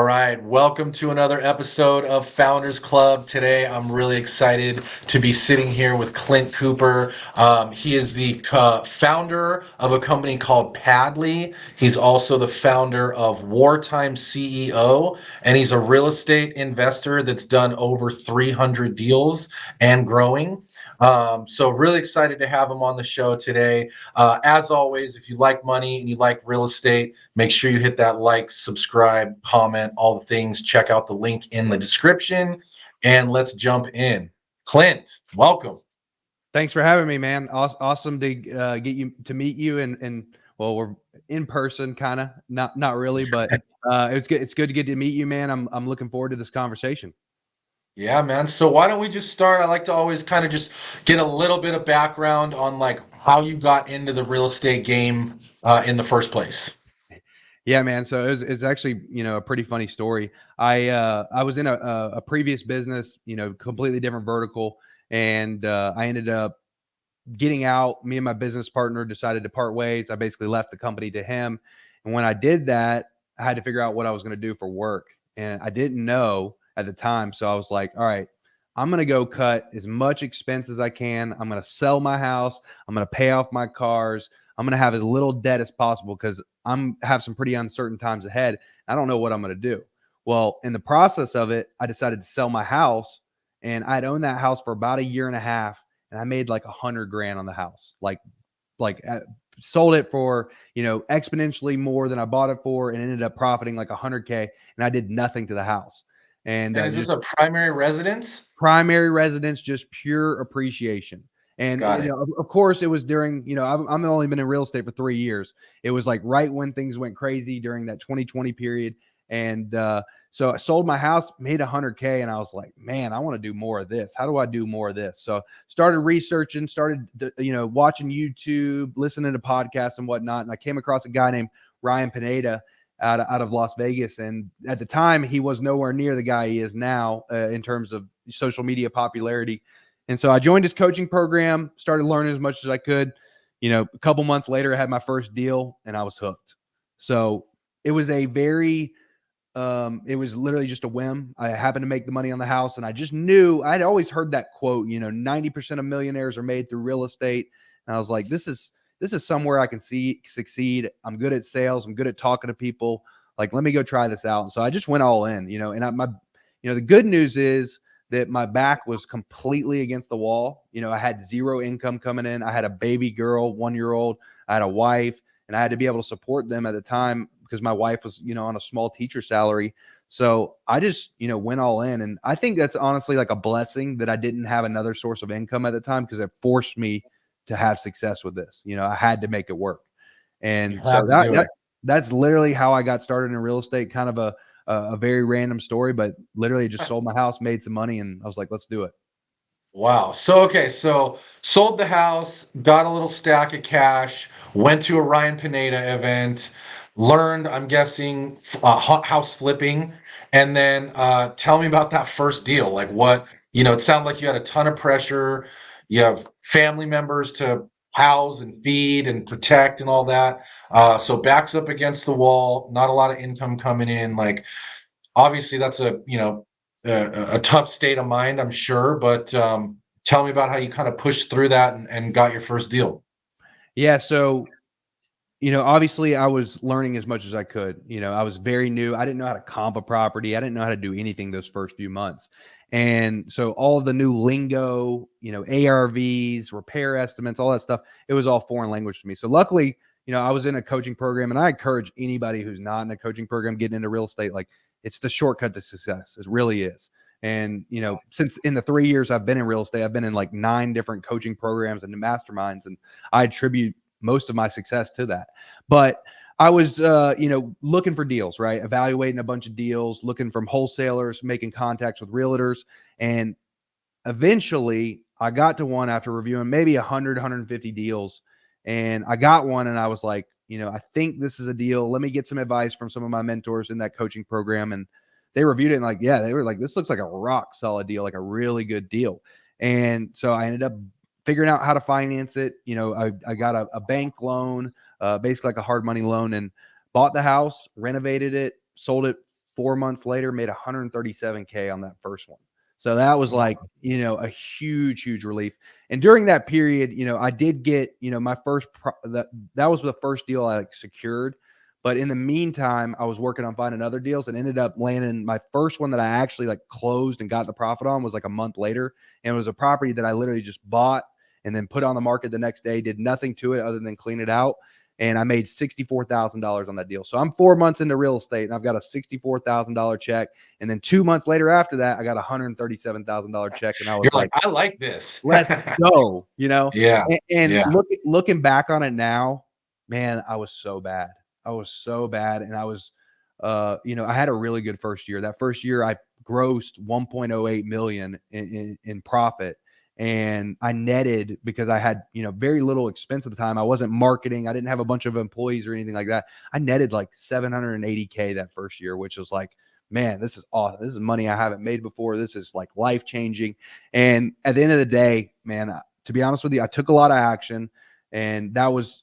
All right, welcome to another episode of Founders Club. Today, I'm really excited to be sitting here with Clint Cooper. He is the founder of a company called Padley. He's also the founder of Wartime CEO, and he's a real estate investor that's done over 300 deals and growing. So really excited to have him on the show today. As always, if you like money and you like real estate, make sure you hit that like, subscribe, comment, all the things. Check out the link in the description, and let's jump in. Clint, welcome. Thanks for having me, man. Awesome to get you to meet you, and well, we're in person, kind of not really, but it's good. It's good to get to meet you, man. I'm looking forward to this conversation. Yeah, man. So why don't we just start? I like to always kind of just get a little bit of background on like how you got into the real estate game in the first place. Yeah, man. So it's actually a pretty funny story. I was in a previous business, completely different vertical, and I ended up getting out. Me and my business partner decided to part ways. I basically left the company to him. And when I did that, I had to figure out what I was going to do for work. And I didn't know at the time. So I was like, all right, I'm going to go cut as much expense as I can. I'm going to sell my house. I'm going to pay off my cars. I'm going to have as little debt as possible because I'm have some pretty uncertain times ahead. I don't know what I'm going to do. Well, in the process of it, I decided to sell my house, and I'd owned that house for about a year and a half, and I made like 100 grand on the house. Sold it for, exponentially more than I bought it for, and ended up profiting like 100K. And I did nothing to the house. And And is this just a primary residence? primary residence, just pure appreciation. And Got it. of course, it was during, I've only been in real estate for 3 years. It was like right when things went crazy during that 2020 period. And so I sold my house, made 100K, and I was like, man, I want to do more of this. How do I do more of this? So started researching, started watching YouTube, listening to podcasts and whatnot. And I came across a guy named Ryan Pineda out of Las Vegas. And at the time, he was nowhere near the guy he is now in terms of social media popularity. And so I joined his coaching program, started learning as much as I could. A couple months later, I had my first deal and I was hooked. So it was it was literally just a whim. I happened to make the money on the house, and I just knew I'd always heard that quote, 90% of millionaires are made through real estate. And I was like, this is somewhere I can succeed. I'm good at sales. I'm good at talking to people. Like, let me go try this out. And so I just went all in, and the good news is that my back was completely against the wall. I had zero income coming in. I had a baby girl, 1-year-old. I had a wife, and I had to be able to support them at the time because my wife was, on a small teacher salary. So I just, went all in. And I think that's honestly like a blessing that I didn't have another source of income at the time, because it forced me to have success with this. I had to make it work. You And so have to do it. that's literally how I got started in real estate. Kind of a very random story, but literally just sold my house, made some money, and I was like, let's do it. Wow. So, okay. So sold the house, got a little stack of cash, went to a Ryan Pineda event, learned, I'm guessing, house flipping. And then tell me about that first deal. Like what, it sounded like you had a ton of pressure. You have family members to house and feed and protect and all that. So backs up against the wall, not a lot of income coming in. Like, obviously that's a tough state of mind, I'm sure, but tell me about how you kind of pushed through that and got your first deal. Yeah. So, obviously I was learning as much as I could. I was very new. I didn't know how to comp a property. I didn't know how to do anything those first few months. And so all of the new lingo, ARVs, repair estimates, all that stuff, it was all foreign language to me. So luckily, I was in a coaching program, and I encourage anybody who's not in a coaching program getting into real estate, like, it's the shortcut to success. It really is. And, since in the 3 years I've been in real estate, I've been in like 9 different coaching programs and masterminds, and I attribute most of my success to that. But I was, looking for deals, right? Evaluating a bunch of deals, looking from wholesalers, making contacts with realtors. And eventually I got to one after reviewing maybe 100, 150 deals. And I got one, and I was like, I think this is a deal. Let me get some advice from some of my mentors in that coaching program. And they reviewed it, and like, yeah, they were like, this looks like a rock solid deal, like a really good deal. And so I ended up figuring out how to finance it. I got a bank loan, basically like a hard money loan, and bought the house, renovated it, sold it 4 months later, made 137K on that first one. So that was like, a huge, huge relief. And during that period, I did get, my first, that was the first deal I like secured. But in the meantime, I was working on finding other deals and ended up landing my first one that I actually like closed and got the profit on was like a month later. And it was a property that I literally just bought and then put on the market the next day, did nothing to it other than clean it out. And I made $64,000 on that deal. So I'm 4 months into real estate and I've got a $64,000 check. And then 2 months later after that, I got a $137,000 check. And I was You're like, like, I like this. let's go, Yeah. and Yeah. looking back on it now, man, I was so bad. I was so bad. And I was, I had a really good first year. That first year I grossed 1.08 million in profit. And I netted because I had, very little expense at the time. I wasn't marketing. I didn't have a bunch of employees or anything like that. I netted like 780K that first year, which was like, man, this is awesome. This is money I haven't made before. This is like life-changing. And at the end of the day, man, to be honest with you, I took a lot of action, and that was,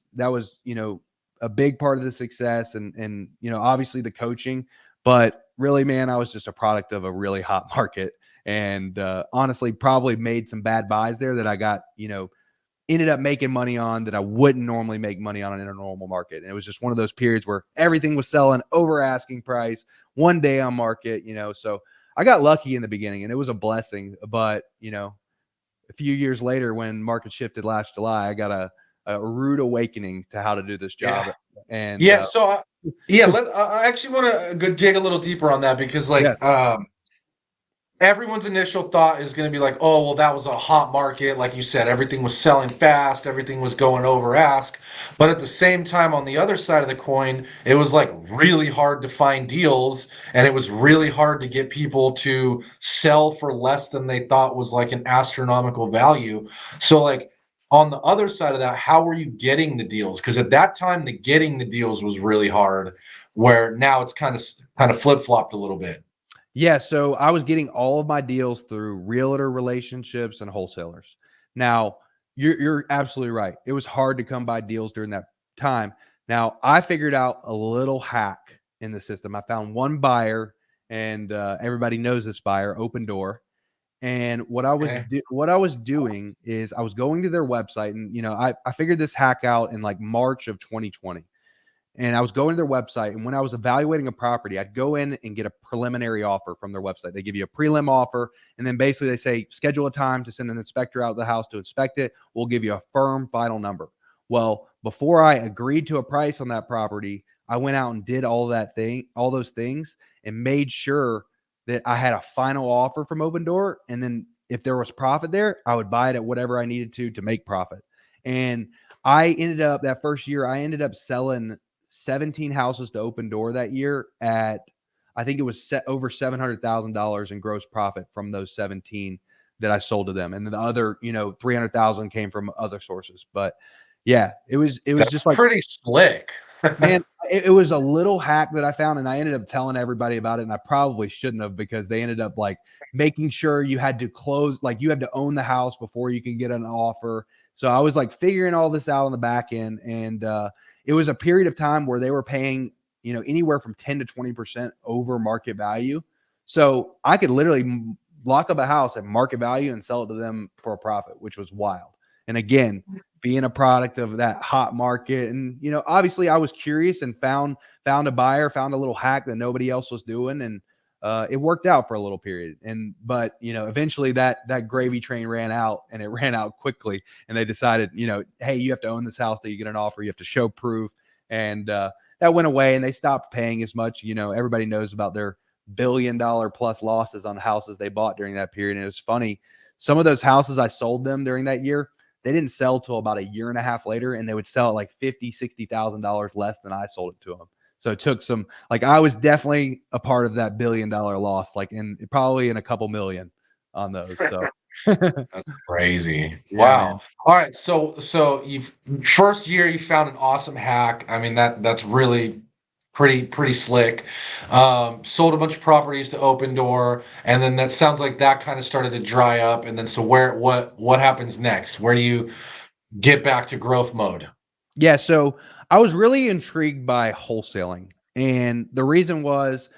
a big part of the success and, obviously the coaching, but really, man, I was just a product of a really hot market. And honestly, probably made some bad buys there that I got, ended up making money on that I wouldn't normally make money on in a normal market. And it was just one of those periods where everything was selling over asking price one day on market, so I got lucky in the beginning and it was a blessing. But, a few years later, when market shifted last July, I got a rude awakening to how to do this Yeah. job. And Yeah. So, I actually want to dig a little deeper on that because, yeah, like, everyone's initial thought is going to be like, oh, well, that was a hot market. Like you said, everything was selling fast, everything was going over ask. But at the same time, on the other side of the coin, it was like really hard to find deals, and it was really hard to get people to sell for less than they thought was like an astronomical value. So, like, on the other side of that, how were you getting the deals? Because at that time, the getting the deals was really hard, where now it's kind of flip-flopped a little bit. Yeah, so I was getting all of my deals through realtor relationships and wholesalers. Now, you're absolutely right. It was hard to come by deals during that time. Now, I figured out a little hack in the system. I found one buyer, and everybody knows this buyer, Open Door. And Okay. what I was doing is I was going to their website, and I figured this hack out in like March of 2020. And I was going to their website, and when I was evaluating a property, I'd go in and get a preliminary offer from their website. They give you a prelim offer, and then basically they say, schedule a time to send an inspector out of the house to inspect it. We'll give you a firm final number. Well, before I agreed to a price on that property, I went out and did all those things, and made sure that I had a final offer from Open Door. And then if there was profit there, I would buy it at whatever I needed to make profit. And that first year, I ended up selling 17 houses to Open Door that year at, I think it was set over $700,000 in gross profit from those 17 that I sold to them. And then the other, 300,000 came from other sources. But yeah, it was That's just like, pretty slick. man, it was a little hack that I found, and I ended up telling everybody about it. And I probably shouldn't have, because they ended up like making sure you had to close, like you had to own the house before you can get an offer. So I was like figuring all this out on the back end, and it was a period of time where they were paying, anywhere from 10 to 20% over market value. So I could literally lock up a house at market value and sell it to them for a profit, which was wild. And again, being a product of that hot market. And, obviously I was curious and found a buyer, found a little hack that nobody else was doing. And it worked out for a little period. But eventually that gravy train ran out, and it ran out quickly. And they decided, hey, you have to own this house that you get an offer. You have to show proof. And that went away, and they stopped paying as much. Everybody knows about their $1 billion plus losses on houses they bought during that period. And it was funny. Some of those houses I sold them during that year, they didn't sell till about a year and a half later, and they would sell at like $50,000-$60,000 less than I sold it to them. So it took some, like, I was definitely a part of that $1 billion loss, like probably in a couple million on those. So That's crazy. yeah, Wow. man. All right. So you've first year you found an awesome hack. I mean that's really pretty slick. Sold a bunch of properties to Open Door, and then that sounds like that kind of started to dry up. And then so what happens next? Where do you get back to growth mode? Yeah, so I was really intrigued by wholesaling. And the reason was,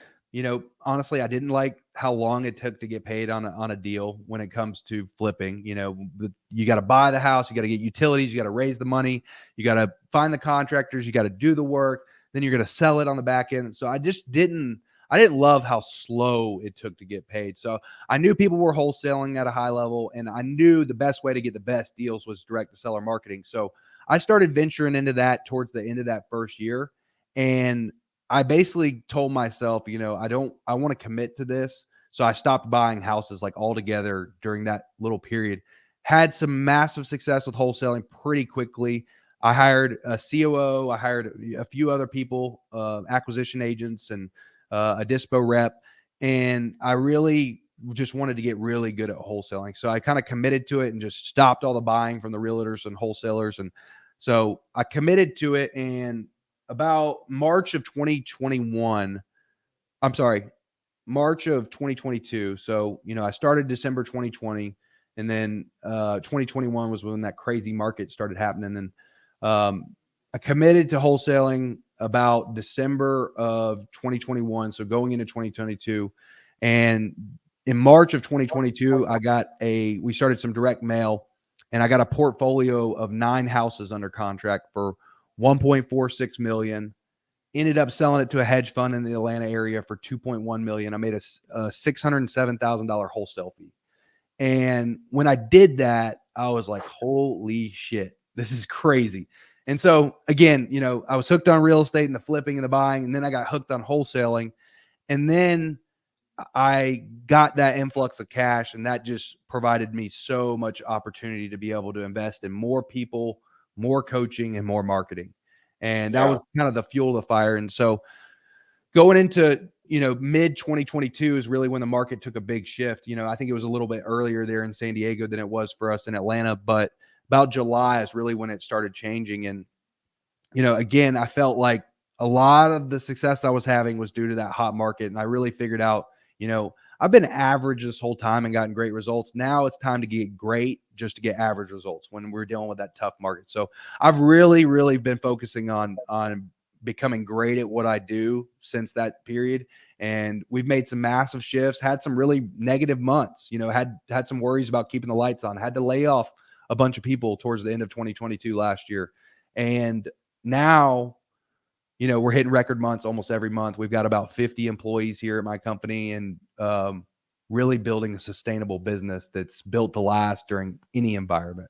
honestly, I didn't like how long it took to get paid on a deal when it comes to flipping. You got to buy the house, you got to get utilities, you got to raise the money, you got to find the contractors, you got to do the work, then you're going to sell it on the back end. So I didn't love how slow it took to get paid. So I knew people were wholesaling at a high level, and I knew the best way to get the best deals was direct to seller marketing. So I started venturing into that towards the end of that first year. And I basically told myself, I want to commit to this. So I stopped buying houses like altogether during that little period. Had some massive success with wholesaling pretty quickly. I hired a COO. I hired a few other people, acquisition agents, and a dispo rep. And I really just wanted to get really good at wholesaling. So I kind of committed to it and just stopped all the buying from the realtors and wholesalers. And so I committed to it. And about March of 2021, I'm sorry, March of 2022. So, I started December 2020, and then 2021 was when that crazy market started happening. And I committed to wholesaling about December of 2021. So going into 2022. And in March of 2022, we started some direct mail, and I got a portfolio of 9 houses under contract for 1.46 million. Ended up selling it to a hedge fund in the Atlanta area for 2.1 million. I made a $607,000 wholesale fee. And when I did that, I was like, holy shit, this is crazy. And so again, I was hooked on real estate and the flipping and the buying, and then I got hooked on wholesaling. And then I got that influx of cash, and that just provided me so much opportunity to be able to invest in more people, more coaching, and more marketing. And that was Yeah. kind of the fuel of the fire. And so going into, mid 2022 is really when the market took a big shift. I think it was a little bit earlier there in San Diego than it was for us in Atlanta, but about July is really when it started changing. And, again, I felt like a lot of the success I was having was due to that hot market. And I really figured out, I've been average this whole time and gotten great results. Now it's time to get great just to get average results when we're dealing with that tough market. So I've really, really been focusing on becoming great at what I do since that period. And we've made some massive shifts, had some really negative months, had some worries about keeping the lights on, had to lay off a bunch of people towards the end of 2022 last year. And now, we're hitting record months almost every month. We've got about 50 employees here at my company, and really building a sustainable business that's built to last during any environment.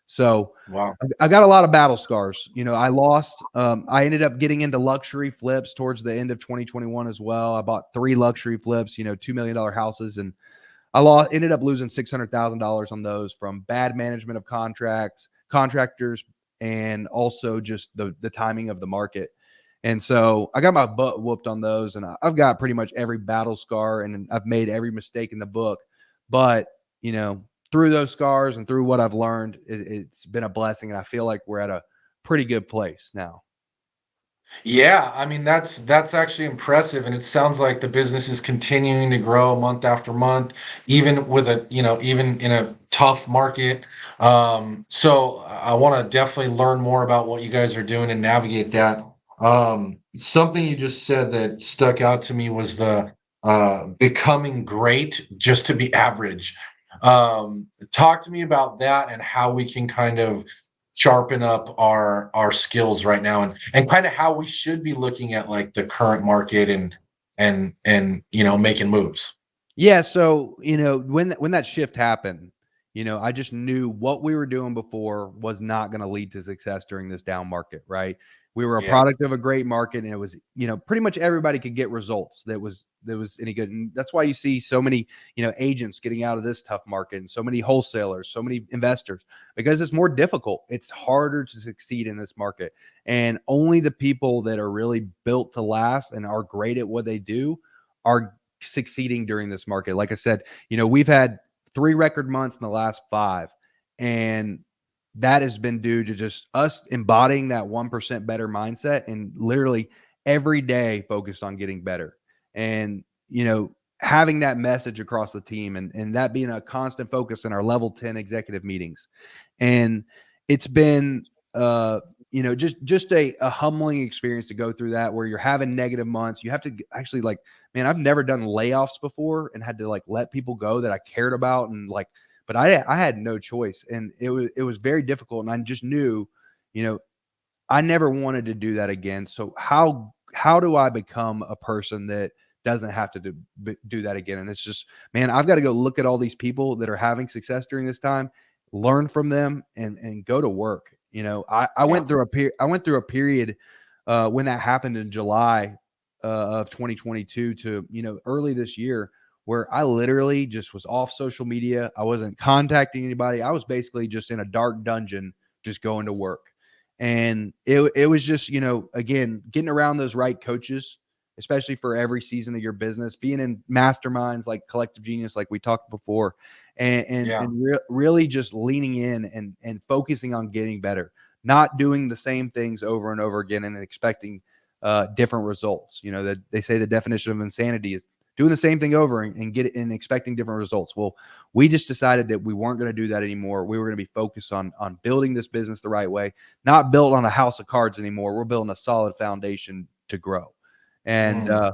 So Wow. I got a lot of battle scars. I ended up getting into luxury flips towards the end of 2021 as well. I bought 3 luxury flips, $2 million houses, and ended up losing $600,000 on those from bad management of contractors, and also just the timing of the market. And so I got my butt whooped on those, and I've got pretty much every battle scar, and I've made every mistake in the book. But, through those scars and through what I've learned, it's been a blessing. And I feel like we're at a pretty good place now. Yeah, I mean that's actually impressive, and it sounds like the business is continuing to grow month after month, even with even in a tough market. So I want to definitely learn more about what you guys are doing and navigate that. Something you just said that stuck out to me was the becoming great just to be average. Talk to me about that and how we can kind of sharpen up our skills right now, and kind of how we should be looking at like the current market and making moves. Yeah, so, when that shift happened, I just knew what we were doing before was not going to lead to success during this down market, right? We were a Yeah. product of a great market, and it was, pretty much everybody could get results that was any good. And that's why you see so many, agents getting out of this tough market, and so many wholesalers, so many investors, because it's more difficult. It's harder to succeed in this market. And only the people that are really built to last and are great at what they do are succeeding during this market. Like I said, we've had 3 record months in the last 5, and that has been due to just us embodying that 1% better mindset, and literally every day focused on getting better. And, having that message across the team, and that being a constant focus in our level 10 executive meetings. And it's been just a humbling experience to go through that, where you're having negative months. You have to actually, like, man, I've never done layoffs before and had to like let people go that I cared about, and like, but I had no choice, and it was very difficult, and I just knew, you know, I never wanted to do that again. So how do I become a person that doesn't have to do that again? And it's just, man, I've got to go look at all these people that are having success during this time, learn from them, and go to work. I Yeah. went through a period when that happened in July of 2022 to early this year, where I literally just was off social media. I wasn't contacting anybody. I was basically just in a dark dungeon, just going to work. And it was just, again, getting around those right coaches, especially for every season of your business, being in masterminds like Collective Genius, like we talked before, Yeah. really just leaning in and focusing on getting better, not doing the same things over and over again and expecting different results. That they say the definition of insanity is doing the same thing over and get it and expecting different results. Well, we just decided that we weren't going to do that anymore. We were going to be focused on building this business the right way, not built on a house of cards anymore. We're building a solid foundation to grow. And Mm.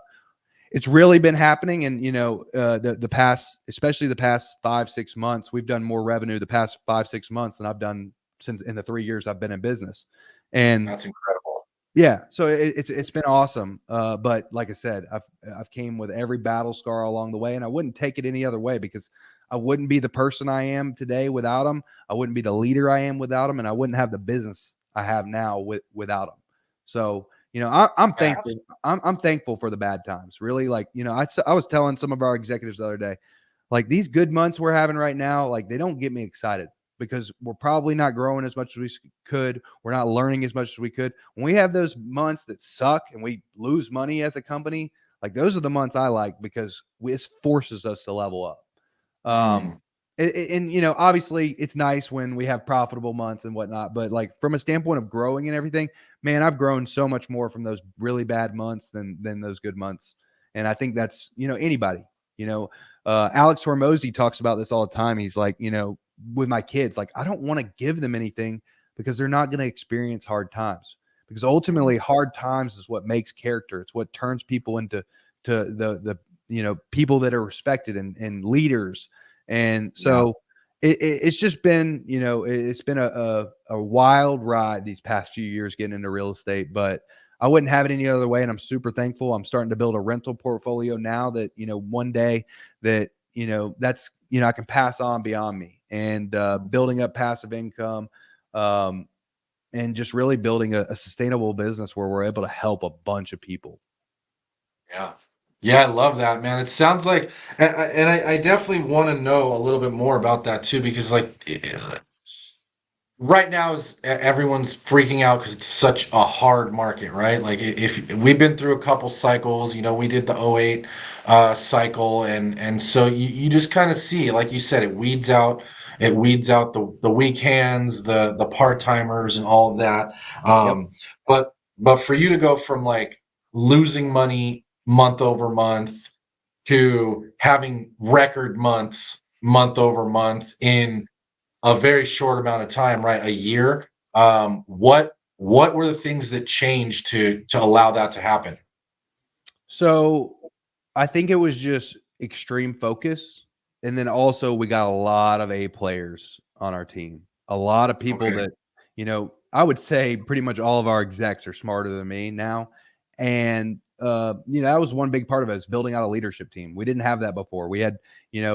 it's really been happening. And, the past, especially the past 5-6 months, we've done more revenue the past 5-6 months than I've done since in the 3 years I've been in business. And That's incredible. yeah, so it's been awesome. But like I said, I've came with every battle scar along the way, and I wouldn't take it any other way, because I wouldn't be the person I am today without them. I wouldn't be the leader I am without them, and I wouldn't have the business I have now without them. So I'm Yes. thankful. I'm thankful for the bad times. Really, like, I was telling some of our executives the other day, like, these good months we're having right now, like, they don't get me excited, because we're probably not growing as much as we could. We're not learning as much as we could. When we have those months that suck and we lose money as a company, like, those are the months I like, because it forces us to level up. Um, Mm. and obviously it's nice when we have profitable months and whatnot, but like, from a standpoint of growing and everything, man, I've grown so much more from those really bad months than those good months. And I think that's, anybody, Alex Hormozy talks about this all the time. He's like, with my kids, like, I don't want to give them anything, because they're not going to experience hard times, because Mm. ultimately hard times is what makes character. It's what turns people into the people that are respected and leaders. And Yeah. so it's just been, it's been a wild ride these past few years getting into real estate, but I wouldn't have it any other way. And I'm super thankful. I'm starting to build a rental portfolio now that, one day that, that's, I can pass on beyond me, and building up passive income, um, and just really building a sustainable business where we're able to help a bunch of people. Yeah. Yeah, I love that, man. It sounds like, and I definitely want to know a little bit more about that too, because like right now is everyone's freaking out because it's such a hard market, right? Like if we've been through a couple cycles, we did the '08 cycle, and so you just kind of see, like you said, it weeds out the weak hands, the part-timers and all of that. Yep. But for you to go from like losing money month over month to having record months month over month in a very short amount of time, right? A year. What were the things that changed to allow that to happen? So I think it was just extreme focus. And then also we got a lot of A players on our team. A lot of people Okay. that, I would say pretty much all of our execs are smarter than me now. And that was one big part of it, is building out a leadership team. We didn't have that before. We had,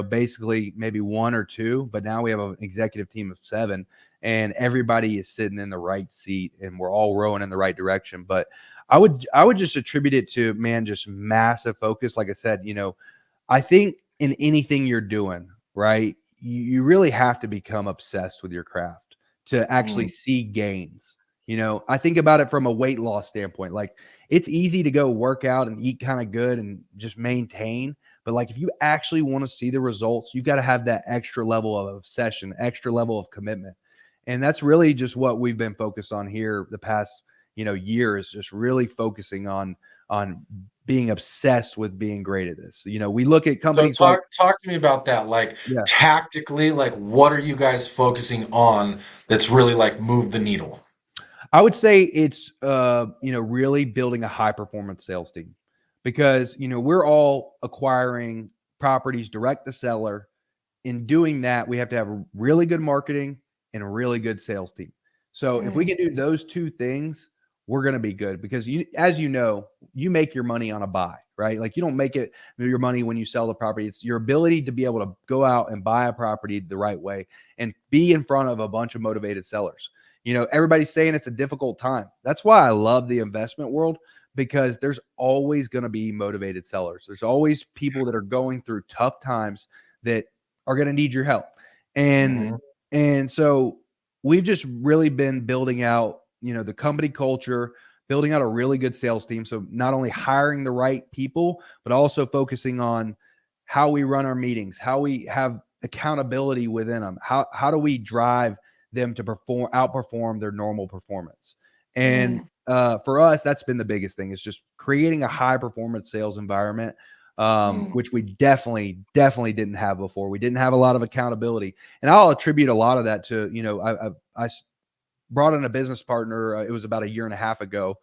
basically maybe one or two, but now we have an executive team of 7, and everybody is sitting in the right seat, and we're all rowing in the right direction. But I would just attribute it to, man, just massive focus. Like I said, I think in anything you're doing, right, you really have to become obsessed with your craft to actually Mm. see gains. I think about it from a weight loss standpoint. Like, it's easy to go work out and eat kind of good and just maintain. But like, if you actually want to see the results, you got to have that extra level of obsession, extra level of commitment. And that's really just what we've been focused on here the past, year, is just really focusing on being obsessed with being great at this. We look at So companies like, talk to me about that. Like yeah. tactically, like what are you guys focusing on that's really like moved the needle? I would say it's really building a high performance sales team because we're all acquiring properties direct to seller. In doing that, we have to have really good marketing and a really good sales team. So if we Mm, can do those two things, we're going to be good because as you make your money on a buy, right? Like you don't make your money when you sell the property. It's your ability to be able to go out and buy a property the right way and be in front of a bunch of motivated sellers. Everybody's saying it's a difficult time. That's why I love the investment world because there's always going to be motivated sellers. There's always people that are going through tough times that are going to need your help. And mhm, and so we've just really been building out, the company culture, building out a really good sales team. So not only hiring the right people, but also focusing on how we run our meetings, how we have accountability within them. How do we drive them to outperform their normal performance? And mm, for us, that's been the biggest thing is just creating a high performance sales environment, mm, which we definitely didn't have before. We didn't have a lot of accountability, and I'll attribute a lot of that to I brought in a business partner. It was about a year and a half ago.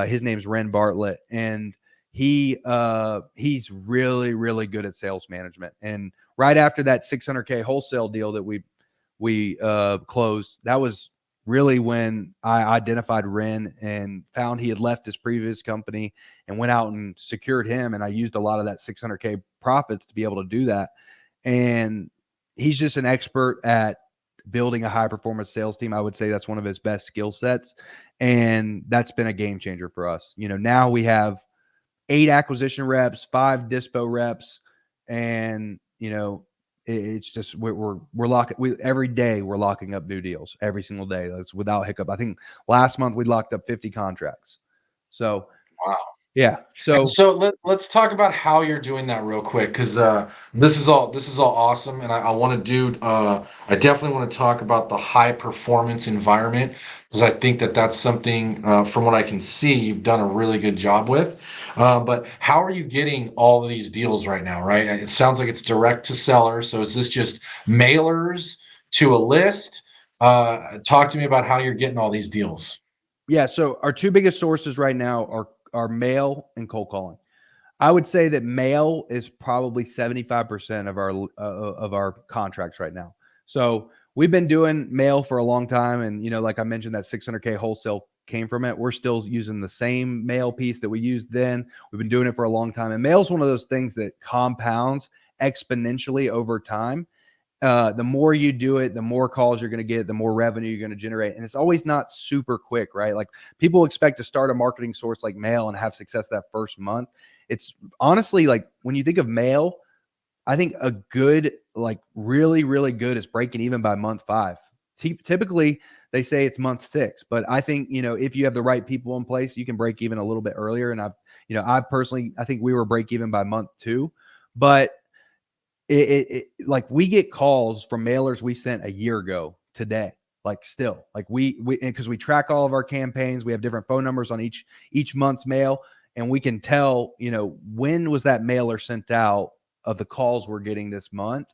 His name's Ren Bartlett, and he's really good at sales management. And right after that 600K wholesale deal that we closed, that was really when I identified Ren and found he had left his previous company and went out and secured him. And I used a lot of that 600K profits to be able to do that. And he's just an expert at building a high performance sales team. I would say that's one of his best skill sets. And that's been a game changer for us. Now we have 8 acquisition reps, 5 dispo reps, and it's just we're locking every day we're locking up new deals every single day. That's without hiccup. I think last month we locked up 50 contracts. So wow. yeah. And So so let's talk about how you're doing that real quick because this is all awesome, and I want to do I definitely want to talk about the high performance environment because I think that that's something from what I can see you've done a really good job with. But how are you getting all of these deals right now? Right, it sounds like it's direct to seller. So is this just mailers to a list? Talk to me about how you're getting all these deals. yeah, so our two biggest sources right now are mail and cold calling. I would say that mail is probably 75% of our contracts right now. So we've been doing mail for a long time, and like I mentioned, that 600K wholesale came from it. We're still using the same mail piece that we used then. We've been doing it for a long time, and mail is one of those things that compounds exponentially over time. The more you do it, the more calls you're going to get, the more revenue you're going to generate. And it's always not super quick, right? Like people expect to start a marketing source like mail and have success that first month. It's honestly like when you think of mail, I think a good, like really good is breaking even by month 5. Typically, they say it's month 6, but I think, if you have the right people in place, you can break even a little bit earlier. And I personally, I think we were break even by month 2, but like we get calls from mailers we sent a year ago today, like still like we because we track all of our campaigns. We have different phone numbers on each month's mail, and we can tell when was that mailer sent out of the calls we're getting this month.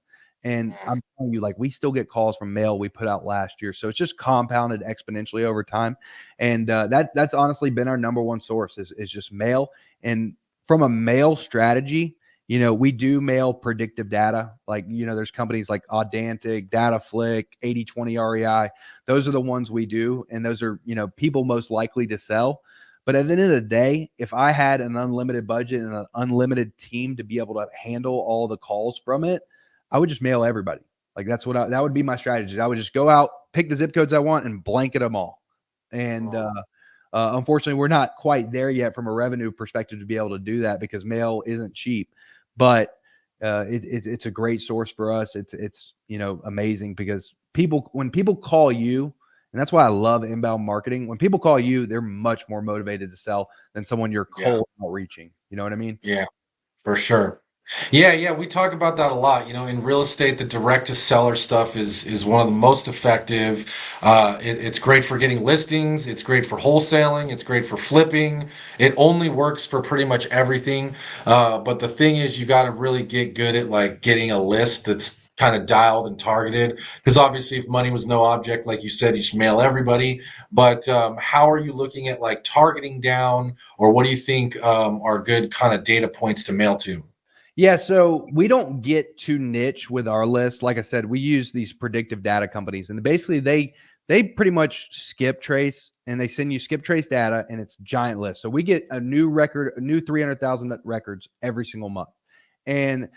And I'm telling you, like we still get calls from mail we put out last year, so it's just compounded exponentially over time. And that's honestly been our number one source is just mail. And from a mail strategy, we do mail predictive data. Like, there's companies like Audantic, DataFlick, 80/20 REI. Those are the ones we do. And those are, people most likely to sell. But at the end of the day, if I had an unlimited budget and an unlimited team to be able to handle all the calls from it, I would just mail everybody. Like that would be my strategy. I would just go out, pick the zip codes I want and blanket them all. And, unfortunately, we're not quite there yet from a revenue perspective to be able to do that because mail isn't cheap. But it's a great source for us. It's amazing because when people call you, and that's why I love inbound marketing. When people call you, they're much more motivated to sell than someone you're Yeah, cold outreaching. You know what I mean? yeah. For sure. Yeah, yeah, we talk about that a lot. In real estate, the direct to seller stuff is one of the most effective. It's great for getting listings. It's great for wholesaling. It's great for flipping. It only works for pretty much everything. But the thing is, you got to really get good at like getting a list that's kind of dialed and targeted? Because obviously, if money was no object, like you said, you should mail everybody. But how are you looking at like targeting down, or what do you think are good kind of data points to mail to? Yeah, so we don't get too niche with our list. Like I said, we use these predictive data companies, and basically they pretty much skip trace, and they send you skip trace data, and it's giant list. So we get a new record, a new 300,000 records every single month, and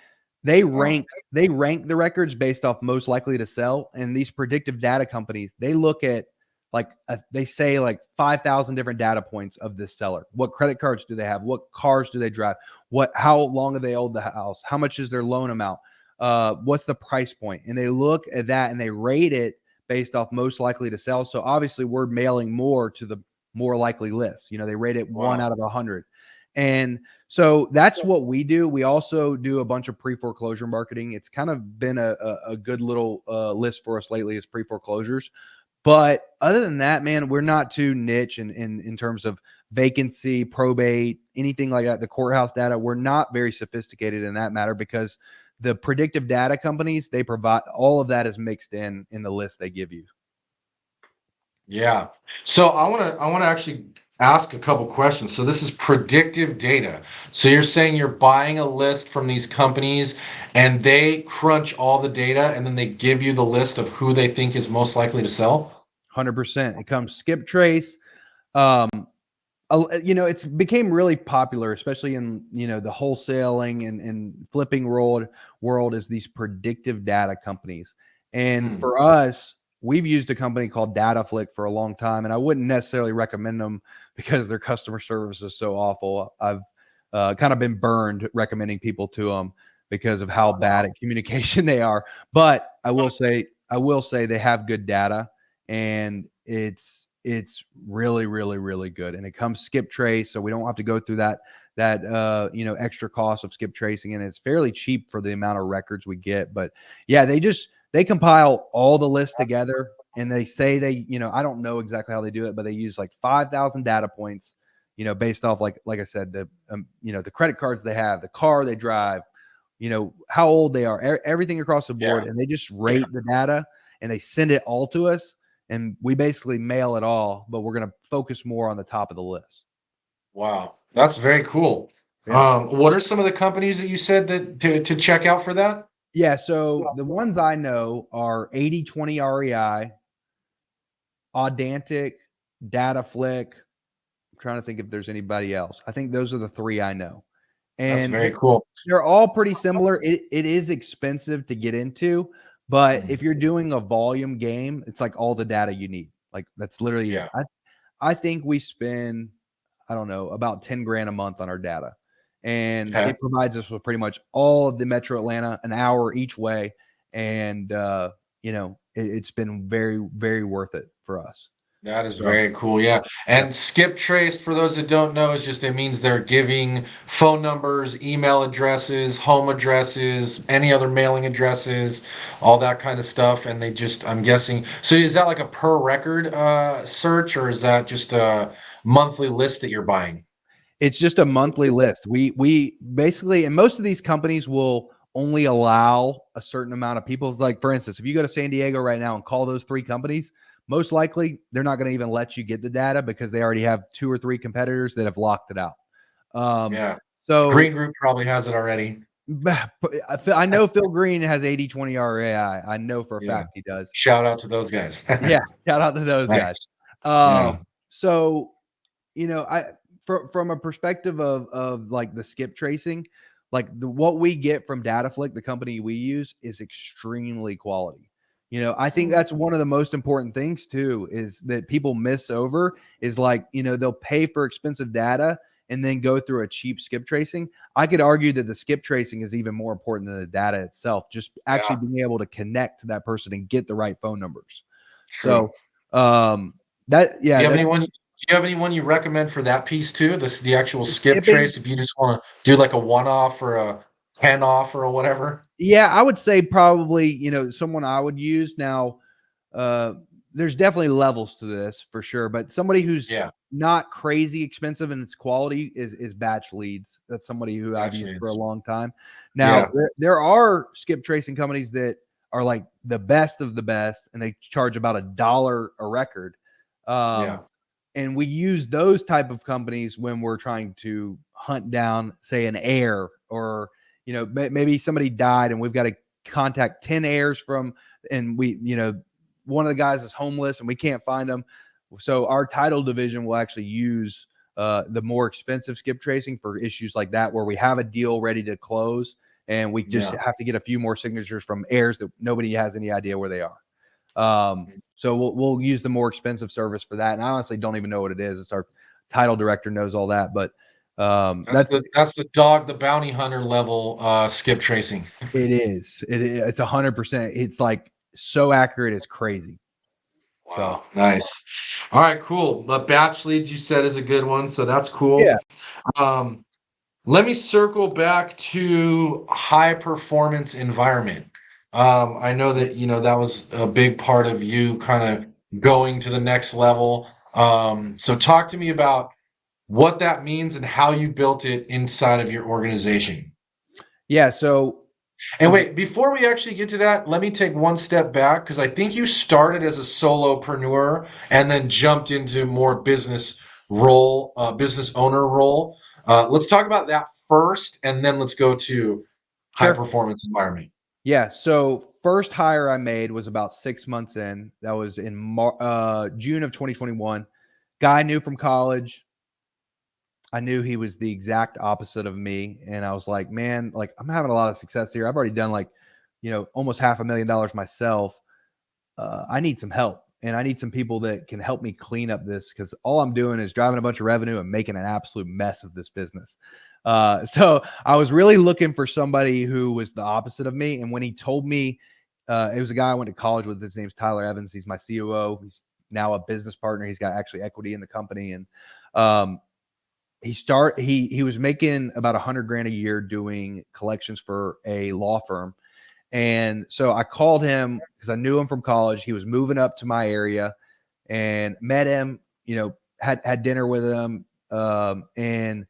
they Wow. rank the records based off most likely to sell. And these predictive data companies, they look at they say like 5,000 different data points of this seller. What credit cards do they have? What cars do they drive? How long have they owned the house? How much is their loan amount? What's the price point? And they look at that and they rate it based off most likely to sell. So obviously we're mailing more to the more likely list. They rate it 1 out of 100. And so that's what we do. We also do a bunch of pre-foreclosure marketing. It's kind of been a good little list for us lately, is pre-foreclosures. But other than that, man, we're not too niche in terms of vacancy, probate, anything like that. The courthouse data, we're not very sophisticated in that matter, because the predictive data companies, they provide all of that is mixed in the list they give you. Yeah. So I want to actually ask a couple questions. So this is predictive data. So you're saying you're buying a list from these companies and they crunch all the data and then they give you the list of who they think is most likely to sell? 100%. It comes skip trace. Um, it's became really popular, especially in, the wholesaling and flipping world is these predictive data companies. And Hmm. for us, we've used a company called DataFlick for a long time, and I wouldn't necessarily recommend them because their customer service is so awful. I've kind of been burned recommending people to them because of how bad at communication they are. But I will say they have good data, and it's really, really, really good. And it comes skip trace, so we don't have to go through that extra cost of skip tracing, and it's fairly cheap for the amount of records we get. But yeah, they compile all the lists together, and they say I don't know exactly how they do it, but they use like 5,000 data points, based off like I said, the credit cards they have, the car they drive, how old they are, everything across the Yeah. board, and they just rate the data and they send it all to us, and we basically mail it all, but we're going to focus more on the top of the list. Wow. That's very cool. Yeah. What are some of the companies that you said that to check out for that? Yeah. So the ones I know are 80/20 REI, Audantic, DataFlick. I'm trying to think if there's anybody else. I think those are the three I know. That's And very cool. they're all pretty similar. It is expensive to get into, but Mhm. if you're doing a volume game, it's like all the data you need. Like that's literally it. Yeah. I think we spend, I don't know, about 10 grand a month on our data. And Okay. it provides us with pretty much all of the Metro Atlanta, an hour each way. And it's been very, very worth it for us. That is So very cool. Yeah. yeah. And skip trace, for those that don't know, is just it means they're giving phone numbers, email addresses, home addresses, any other mailing addresses, all that kind of stuff. And they just, I'm guessing, so is that like a per record search, or is that just a monthly list that you're buying? It's just a monthly list. We basically, and most of these companies will only allow a certain amount of people. Like for instance, if you go to San Diego right now and call those three companies, most likely they're not going to even let you get the data because they already have 2 or 3 competitors that have locked it out. Um, Yeah. Green so Group probably has it already. I know Phil Green has 80/20 RAI. I know for a Yeah. fact he does. Shout out to those guys. Yeah, shout out to those guys. Nice. Yeah. So I from a perspective of like the skip tracing, like what we get from DataFlick, the company we use, is extremely quality. I think Mm. that's one of the most important things too, is that people miss over is like, they'll pay for expensive data and then go through a cheap skip tracing. I could argue that the skip tracing is even more important than the data itself, just actually Yeah. being able to connect to that person and get the right phone numbers. True. So, that, Do yeah, you have that anyone? Do you have anyone you recommend for that piece too? This the actual the skip skipping. trace. If you just want to do like a one off or a 10 off or whatever. Yeah, I would say probably, someone I would use now. Uh, there's definitely levels to this for sure, but somebody who's Yeah, not crazy expensive in its quality is Batch Leads. That's somebody who I've used actually, for a it's long time. Now, yeah. there are skip tracing companies that are like the best of the best, and they charge about $1 a record. Yeah. And we use those type of companies when we're trying to hunt down, say, an heir, or maybe somebody died and we've got to contact 10 heirs from, and one of the guys is homeless and we can't find them. So our title division will actually use the more expensive skip tracing for issues like that, where we have a deal ready to close and we just have to get a few more signatures from heirs that nobody has any idea where they are. So we'll use the more expensive service for that. And I honestly don't even know what it is. It's our title director knows all that, but That's the dog, the bounty hunter level skip tracing. It's 100%. It's like so accurate. It's crazy. Wow, nice. All right, cool. But batch leads you said is a good one, so that's Yeah. cool. Um, Let me circle back to high performance environment. I know that that was a big part of you kind of going to the next level. So talk to me about what that means and how you built it inside of your organization. Yeah. So And wait, before we actually get to that, let me take one step back because I think you started as a solopreneur and then jumped into more business owner role. Let's talk about that first, and then let's go to high sure. performance environment. Yeah. So first hire I made was about 6 months in. That was in June of 2021. Guy I knew from college. I knew he was the exact opposite of me. And I was like, man, like I'm having a lot of success here. I've already done like, almost $500,000 myself. I need some help, and I need some people that can help me clean up this, because all I'm doing is driving a bunch of revenue and making an absolute mess of this business. So I was really looking for somebody who was the opposite of me. And when he told me, it was a guy I went to college with. His name's Tyler Evans. He's my COO. He's now a business partner. He's got actually equity in the company. And he was making about $100,000 a year doing collections for a law firm. And so I called him because I knew him from college. He was moving up to my area, and met him, had dinner with him. And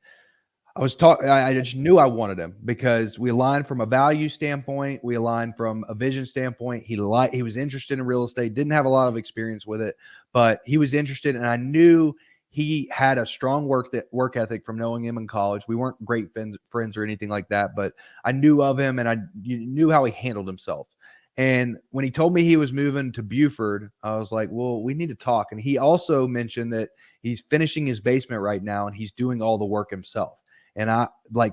I just knew I wanted him because we aligned from a value standpoint. We aligned from a vision standpoint. He was interested in real estate, didn't have a lot of experience with it, but he was interested. And I knew he had a strong work ethic from knowing him in college. We weren't great friends or anything like that, but I knew of him and I knew how he handled himself. And when he told me he was moving to Buford, I was like, well, we need to talk. And he also mentioned that he's finishing his basement right now and he's doing all the work himself. And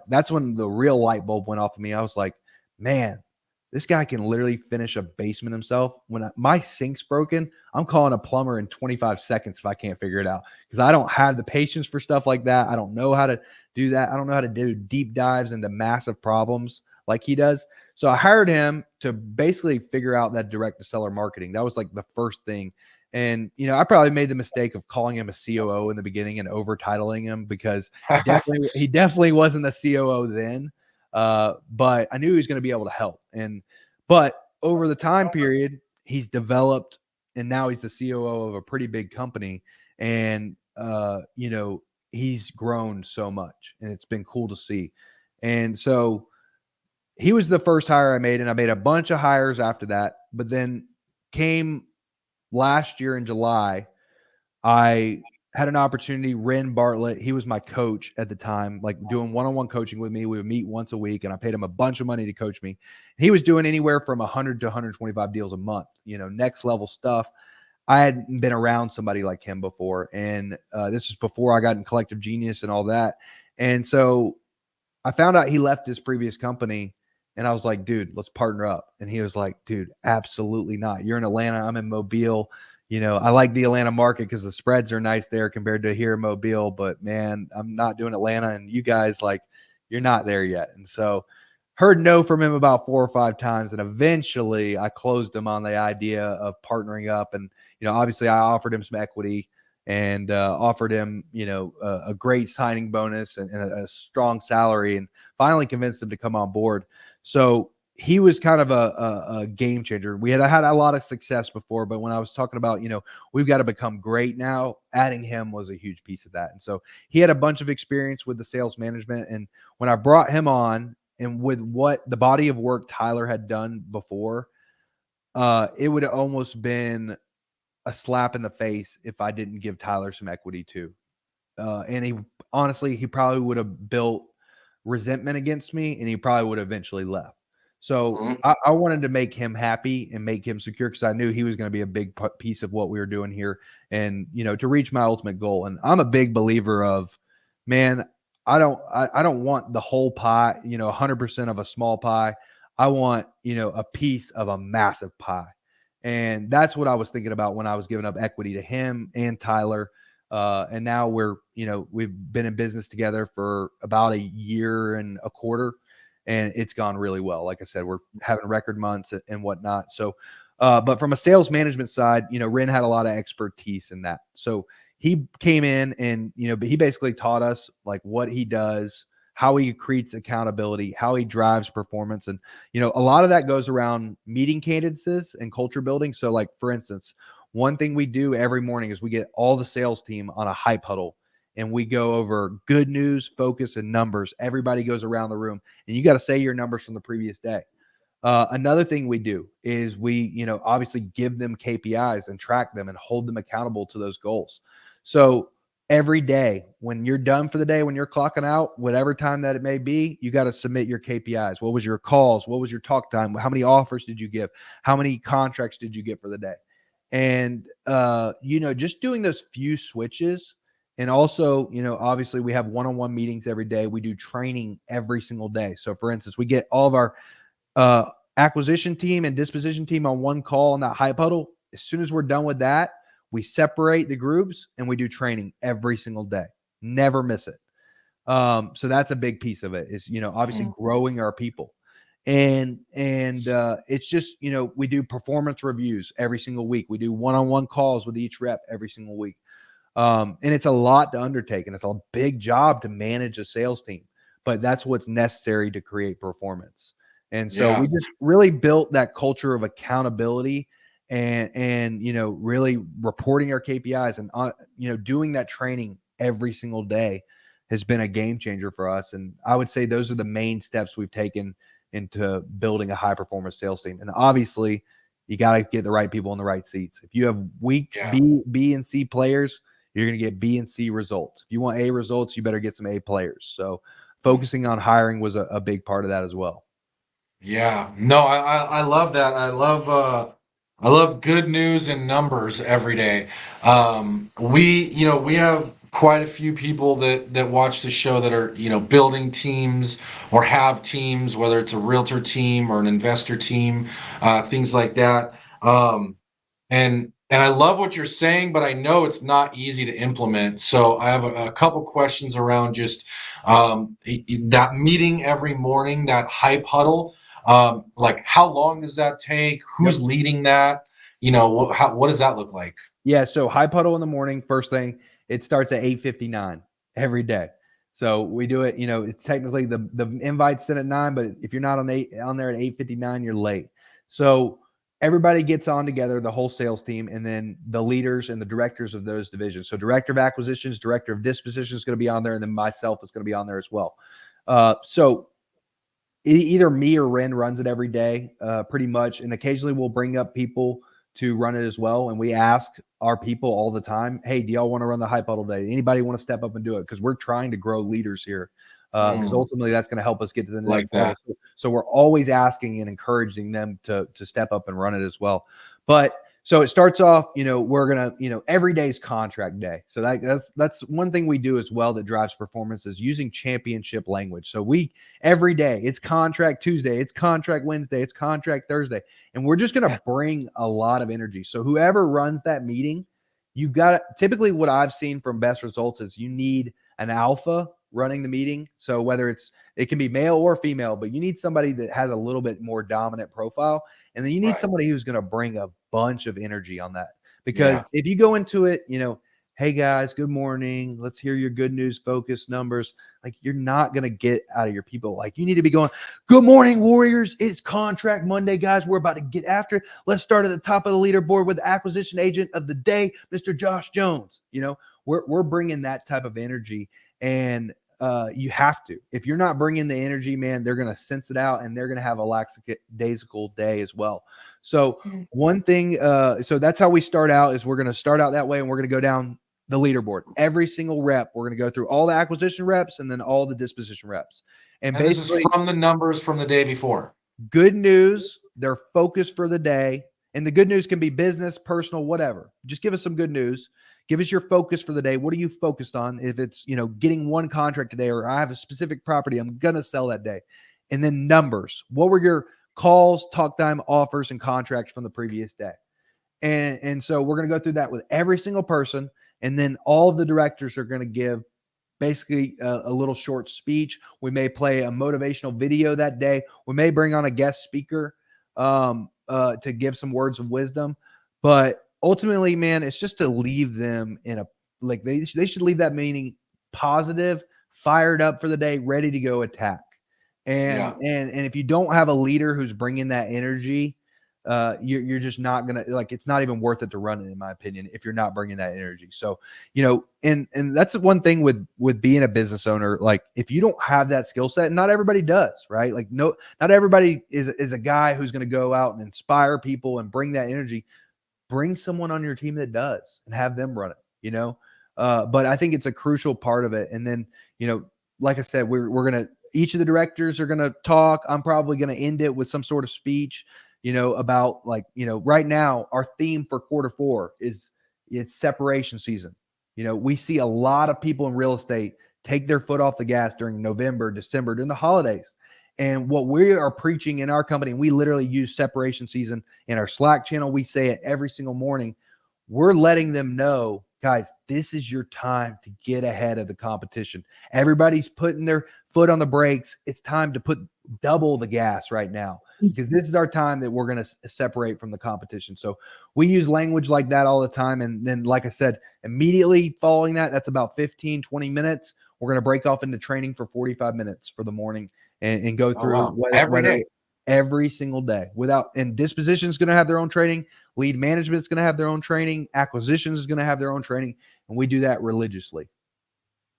that's when the real light bulb went off of me. I was like, man, this guy can literally finish a basement himself. When my sink's broken, I'm calling a plumber in 25 seconds if I can't figure it out, because I don't have the patience for stuff like that. I don't know how to do that. I don't know how to do deep dives into massive problems like he does. So I hired him to basically figure out that direct to seller marketing. That was like the first thing. And, I probably made the mistake of calling him a COO in the beginning and over titling him, because he definitely wasn't the COO then. But I knew he was going to be able to help. But over the time period, he's developed, and now he's the COO of a pretty big company. And, he's grown so much, and it's been cool to see. And so he was the first hire I made, and I made a bunch of hires after that. But then came last year in July, I had an opportunity. Ren Bartlett, he was my coach at the time, like doing one-on-one coaching with me. We would meet once a week, and I paid him a bunch of money to coach me. He was doing anywhere from 100 to 125 deals a month, next level stuff. I hadn't been around somebody like him before. And this was before I got in Collective Genius and all that. And so I found out he left his previous company, and I was like, dude, let's partner up. And he was like, dude, absolutely not. You're in Atlanta. I'm in Mobile. I like the Atlanta market because the spreads are nice there compared to here in Mobile, but man, I'm not doing Atlanta, and you guys, like, you're not there yet. And so heard no from him about 4 or 5 times. And eventually I closed him on the idea of partnering up. And, obviously I offered him some equity, and offered him, a great signing bonus and a strong salary, and finally convinced him to come on board. So he was kind of a game changer. We had a lot of success before, but when I was talking about, we've got to become great now, adding him was a huge piece of that. And so he had a bunch of experience with the sales management. And when I brought him on, and with what the body of work Tyler had done before, It would have almost been a slap in the face if I didn't give Tyler some equity too. And he honestly, he probably would have built resentment against me, and he probably would have eventually left. So Mhm. I wanted to make him happy and make him secure because I knew he was going to be a big piece of what we were doing here, and to reach my ultimate goal. And I'm a big believer of, man, I don't want the whole pie, 100% of a small pie. I want a piece of a massive pie, and that's what I was thinking about when I was giving up equity to him and Tyler. And now we've been in business together for about a year and a quarter, and it's gone really well. Like I said, we're having record months and whatnot. So, but from a sales management side, Ren had a lot of expertise in that. So he came in and, but he basically taught us like what he does, how he creates accountability, how he drives performance. And, a lot of that goes around meeting cadences and culture building. So like, for instance, one thing we do every morning is we get all the sales team on a hype huddle and we go over good news, focus, and numbers. Everybody goes around the room and you got to say your numbers from the previous day. Another thing we do is we, obviously give them KPIs and track them and hold them accountable to those goals. So every day when you're done for the day, when you're clocking out, whatever time that it may be, you got to submit your KPIs. What was your calls? What was your talk time? How many offers did you give? How many contracts did you get for the day? And, just doing those few switches. And also, obviously we have one-on-one meetings every day. We do training every single day. So for instance, we get all of our acquisition team and disposition team on one call in that hype huddle. As soon as we're done with that, we separate the groups and we do training every single day. Never miss it. So that's a big piece of it is, obviously Mhm. growing our people. And it's just, we do performance reviews every single week. We do one-on-one calls with each rep every single week. And it's a lot to undertake, and it's a big job to manage a sales team, but that's what's necessary to create performance. And so Yeah. we just really built that culture of accountability and really reporting our KPIs and doing that training every single day has been a game changer for us. And I would say those are the main steps we've taken into building a high performance sales team. And obviously, you got to get the right people in the right seats. If you have weak Yeah. B, and C players, you're going to get B and C results. If you want A results, you better get some A players. So focusing on hiring was a big part of that as well. Yeah. No, I love that. I love good news and numbers every day. We have quite a few people that watch the show that are, building teams or have teams, whether it's a realtor team or an investor team, things like that. And I love what you're saying, but I know it's not easy to implement. So I have a couple questions around just that meeting every morning, that hype huddle. Like how long does that take? Who's Yep. leading that? What does that look like? Yeah. So high puddle in the morning, first thing, it starts at 8:59 every day. So we do it, it's technically the invite's sent at 9, but if you're not on there at 8:59, you're late. So everybody gets on together, the whole sales team, and then the leaders and the directors of those divisions. So director of acquisitions, director of disposition is going to be on there, and then myself is going to be on there as well. So either me or Ren runs it every day, pretty much. And occasionally we'll bring up people to run it as well. And we ask our people all the time, hey, do y'all want to run the hype huddle day? Anybody want to step up and do it? Because we're trying to grow leaders here. Because Mm, ultimately that's going to help us get to the like next that. level. So we're always asking and encouraging them to step up and run it as well. But so it starts off, we're gonna, every day's contract day. So that's one thing we do as well that drives performance is using championship language. So every day it's contract Tuesday, it's contract Wednesday, it's contract Thursday, and we're just gonna bring a lot of energy. So whoever runs that meeting, you've got typically what I've seen from best results is you need an alpha running the meeting. So whether it can be male or female, but you need somebody that has a little bit more dominant profile. And then you need Right. somebody who's going to bring a bunch of energy on that. Because Yeah. if you go into it, hey guys, good morning. Let's hear your good news, focus numbers. Like you're not going to get out of your people. Like you need to be going, good morning, Warriors. It's contract Monday, guys. We're about to get after it. Let's start at the top of the leaderboard with the acquisition agent of the day, Mr. Josh Jones. We're bringing that type of energy. And you have to. If you're not bringing the energy, man, they're going to sense it out, and they're going to have a lackadaisical day as well. So one thing, so that's how we start out, is we're going to start out that way, and we're going to go down the leaderboard. Every single rep, we're going to go through all the acquisition reps and then all the disposition reps. And And this is basically, from the numbers from the day before. good news, they're focused for the day. And the good news can be business, personal, whatever. Just give us some good news. Give us your focus for the day. What are you focused on? If it's, getting one contract today, or I have a specific property I'm going to sell that day. And then numbers. What were your calls, talk time, offers, and contracts from the previous day? And so we're going to go through that with every single person. And then all of the directors are going to give basically a little short speech. We may play a motivational video that day. We may bring on a guest speaker to give some words of wisdom. But ultimately, man, it's just to leave them in a, like, they should leave that meeting positive, fired up for the day, ready to go attack. And if you don't have a leader who's bringing that energy, you're just not gonna, like, it's not even worth it to run it, in my opinion, if you're not bringing that energy. So, and that's one thing with being a business owner. Like, if you don't have that skill set, not everybody does, right? Like, not everybody is a guy who's going to go out and inspire people and bring that energy. Bring someone on your team that does, and have them run it, but I think it's a crucial part of it. And then, like I said, we're going to, each of the directors are going to talk. I'm probably going to end it with some sort of speech, about, like, right now our theme for Q4 is, it's separation season. We see a lot of people in real estate take their foot off the gas during November, December, during the holidays. And what we are preaching in our company, and we literally use separation season in our Slack channel. We say it every single morning. We're letting them know, guys, this is your time to get ahead of the competition. Everybody's putting their foot on the brakes. It's time to put double the gas right now, because this is our time that we're going to separate from the competition. So we use language like that all the time. And then, like I said, immediately following that, that's about 15, 20 minutes. We're going to break off into training for 45 minutes for the morning, and go through every day. Every single day. And disposition is going to have their own training. Lead management is going to have their own training. Acquisitions is going to have their own training. And we do that religiously.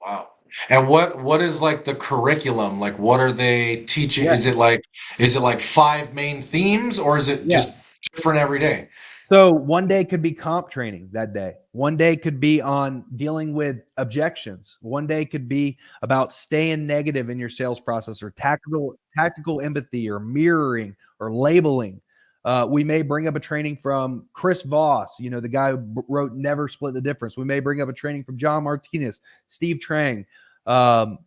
Wow. And what is, like, the curriculum? Like, what are they teaching? Yeah. Is it like 5 main themes, or is it just different every day? So one day could be comp training that day. One day could be on dealing with objections. One day could be about staying negative in your sales process, or tactical empathy, or mirroring, or labeling. We may bring up a training from Chris Voss, the guy who wrote Never Split the Difference. We may bring up a training from John Martinez, Steve Trang.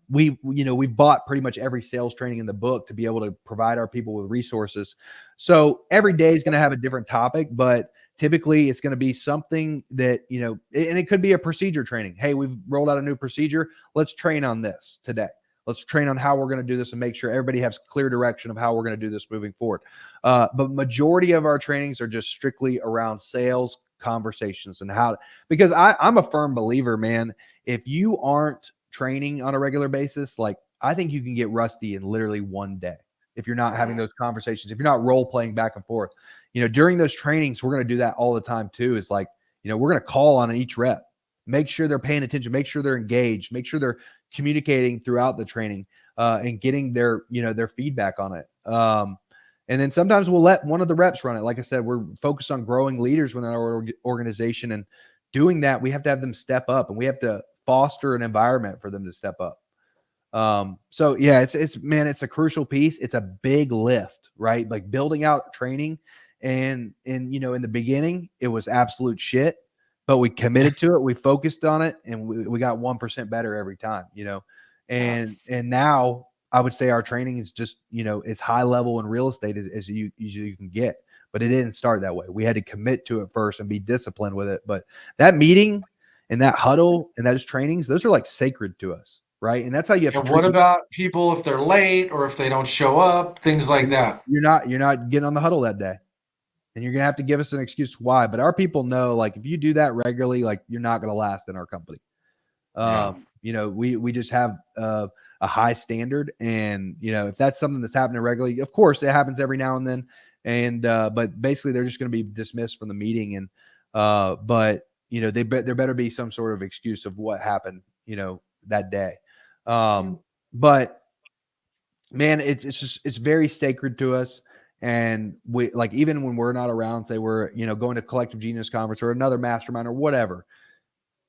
We've bought pretty much every sales training in the book to be able to provide our people with resources. So every day is going to have a different topic, but typically it's going to be something that, and it could be a procedure training. Hey, we've rolled out a new procedure. Let's train on this today. Let's train on how we're going to do this and make sure everybody has clear direction of how we're going to do this moving forward. But majority of our trainings are just strictly around sales conversations and because I'm a firm believer, man, if you aren't training on a regular basis, like, I think you can get rusty in literally one day if you're not having those conversations, if you're not role playing back and forth. During those trainings, we're going to do that all the time too. It's like, we're going to call on each rep, make sure they're paying attention, make sure they're engaged, make sure they're communicating throughout the training, and getting their feedback on it. And then sometimes we'll let one of the reps run it. Like I said, we're focused on growing leaders within our organization, and doing that, we have to have them step up, and we have to foster an environment for them to step up. So yeah, it's a crucial piece. It's a big lift, right? Like, building out training, and in the beginning, it was absolute shit, but we committed to it. We focused on it, and we got 1% better every time, and now I would say our training is just, as high level in real estate as you can get, but it didn't start that way. We had to commit to it first and be disciplined with it. But that meeting and that huddle and those trainings, those are like sacred to us. Right. And that's how you have to And treat what about people if they're late, or if they don't show up, things like that? You're not getting on the huddle that day, and you're going to have to give us an excuse why. But our people know, like, if you do that regularly, like, you're not going to last in our company. We just have a high standard, and, if that's something that's happening regularly, of course it happens every now and then. And, but basically they're just going to be dismissed from the meeting. And, but there better be some sort of excuse of what happened, that day. But man, it's just it's very sacred to us. And we like even when we're not around, say we're going to Collective Genius Conference or another mastermind or whatever,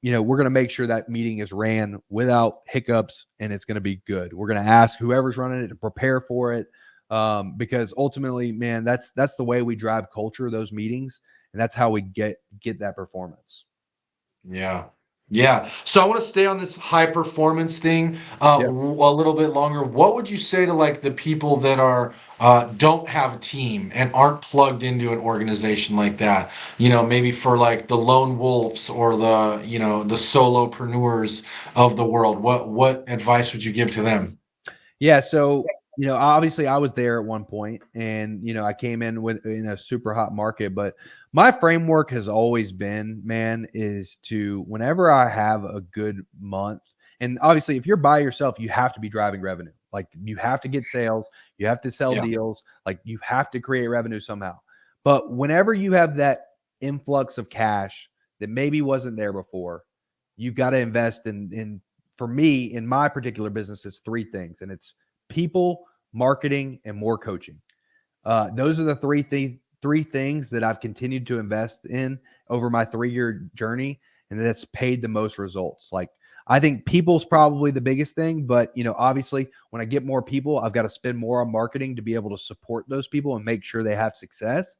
we're going to make sure that meeting is ran without hiccups and it's going to be good. We're going to ask whoever's running it to prepare for it, because ultimately, man, that's the way we drive culture, those meetings, and that's how we get that performance. Yeah. Yeah. So I want to stay on this high performance thing Yeah. a little bit longer. What would you say to like the people that are don't have a team and aren't plugged into an organization like that? Maybe for like the lone wolves or the solopreneurs of the world. What advice would you give to them? Yeah, so, obviously I was there at one point and, I came in in a super hot market, but my framework has always been, man, is to whenever I have a good month, and obviously if you're by yourself, you have to be driving revenue. Like you have to get sales, you have to sell Yeah. deals, like you have to create revenue somehow. But whenever you have that influx of cash that maybe wasn't there before, you've got to invest in for me, in my particular business, it's three things, and it's people, marketing, and more coaching. Those are the three things that I've continued to invest in over my 3-year journey, and that's paid the most results. Like I think people's probably the biggest thing, but obviously, when I get more people, I've got to spend more on marketing to be able to support those people and make sure they have success.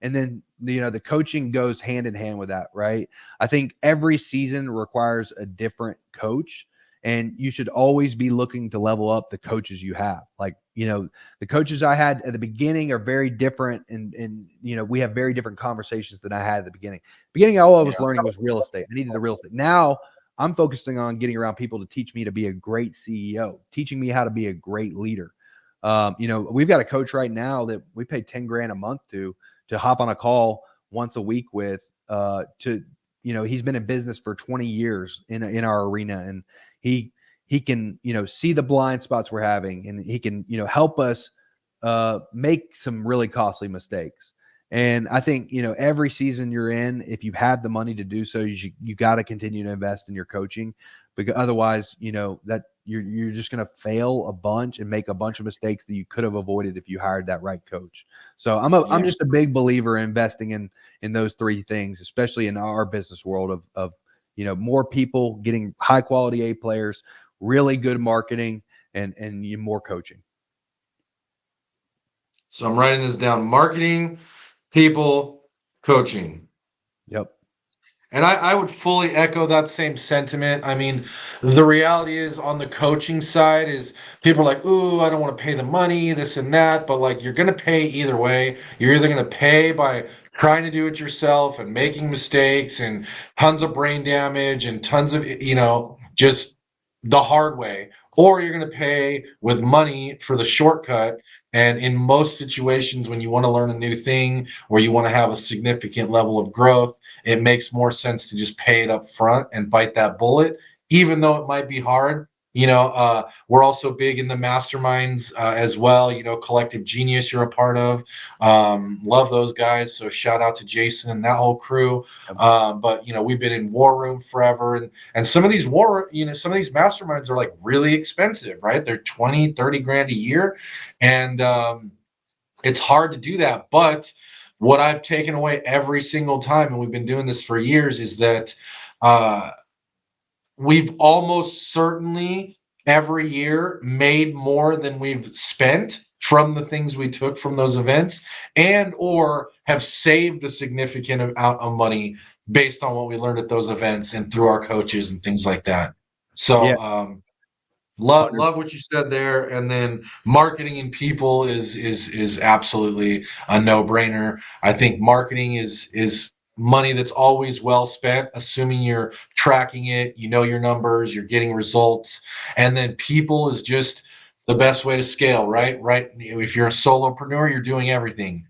And then the coaching goes hand in hand with that, right? I think every season requires a different coach, and you should always be looking to level up the coaches you have. Like, the coaches I had at the beginning are very different, and we have very different conversations than I had at the beginning. All I was Yeah. learning was real estate. I needed the real estate. Now I'm focusing on getting around people to teach me to be a great CEO, teaching me how to be a great leader. We've got a coach right now that we pay 10 grand a month to hop on a call once a week with, to he's been in business for 20 years in our arena, and he can see the blind spots we're having, and he can help us make some really costly mistakes. And I think every season you're in, if you have the money to do so, you got to continue to invest in your coaching, because otherwise that you're just going to fail a bunch and make a bunch of mistakes that you could have avoided if you hired that right coach. So I'm Yeah. just a big believer in investing in those three things, especially in our business world of more people, getting high quality A players, really good marketing, and more coaching. So I'm writing this down: marketing, people, coaching. Yep. And I would fully echo that same sentiment. I mean, the reality is on the coaching side is people are like, ooh, I don't want to pay the money, this and that. But like you're gonna pay either way. You're either gonna pay by trying to do it yourself and making mistakes and tons of brain damage and tons of, just the hard way, or you're gonna pay with money for the shortcut. And in most situations, when you want to learn a new thing or you want to have a significant level of growth, it makes more sense to just pay it up front and bite that bullet, even though it might be hard. We're also big in the masterminds as well. Collective Genius, you're a part of. Love those guys. So shout out to Jason and that whole crew. Yep. But we've been in War Room forever, and some of these some of these masterminds are like really expensive, right? They're 20, 30 grand a year, and it's hard to do that. But what I've taken away every single time, and we've been doing this for years, is that uh, we've almost certainly every year made more than we've spent from the things we took from those events, and or have saved a significant amount of money based on what we learned at those events and through our coaches and things like that. Yeah. So love 100. what you said there. And then marketing and people is absolutely a no-brainer. I think marketing is money that's always well spent, assuming you're tracking it, your numbers, you're getting results. And then people is just the best way to scale, right? If you're a solopreneur, you're doing everything.